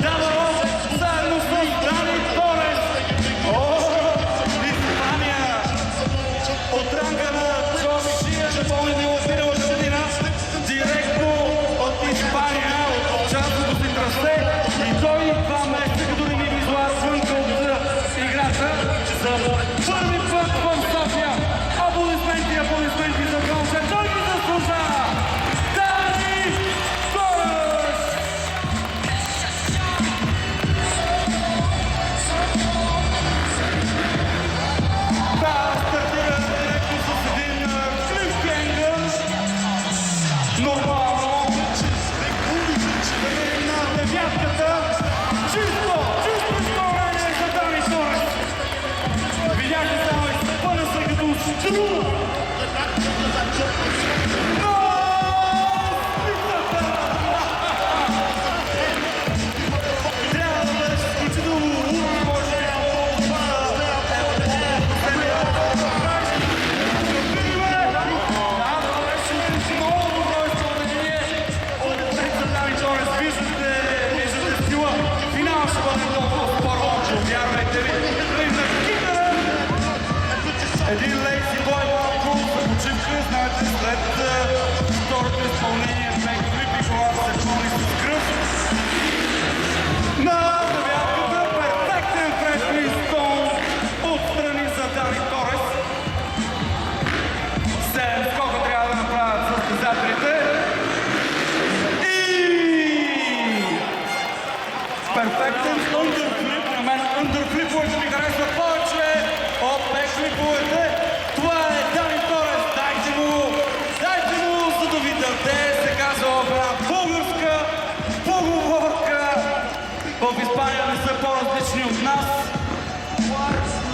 Даваро заедно с Дани Торес от Испания. От ранга на Джо Мишия, напомним миналата година, директно от Испания, от частното си трасе. И той 2 месеца, като не ми излага звънка от играта, за първи път в София. Аплодисменти за Гонче. Той ги заслужава! Дани Торес! Да, стартира директно с един клифхенгър. Нормално. Да видим на девятката. Чисто изпълнение за Дани Торес. Видяхте само изпъна се като струна. Трябва да бъдеш изключително луд, може виждате стила. Финал ще бъде толкова по-рончо, вярвайте ми. Един лейси бой малко за почивка, знаете, след второто изпълнение бекфлип и колата се пълни с кръв. На девятката перфектен фрешли стон отстрани за Дани Торес. 7 скока трябва да направят състезателите. Перфектен underflip. На мен underfliповете ми харесват повече от бекфлиповете. Това е Дани Торес. Дайте му, за да ви даде, се казва в една българска поговорка. В Испания не са по-различни от нас.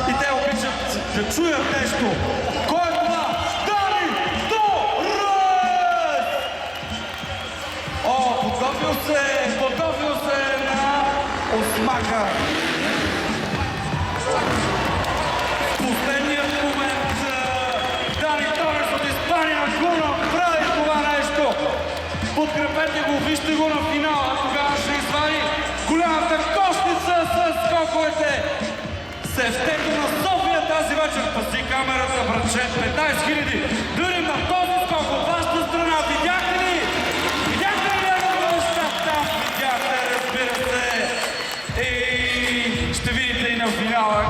И те обичат да чуят нещо. Кой е това? Дани Торес! О, подготвил се на осмака. Последният момент Дани Торес от Испания го направи това нещо. Подкрепете го, вижте го на финала. Тогава ще извади голямата кошница с скоковете. Севтето на София тази вечер. Пази камерата, братче. 15 000. Дърим на този скок от вашата страна. Видяхте ли? Някакво неща там? Видяхте, разбира се. И ще видите и на финала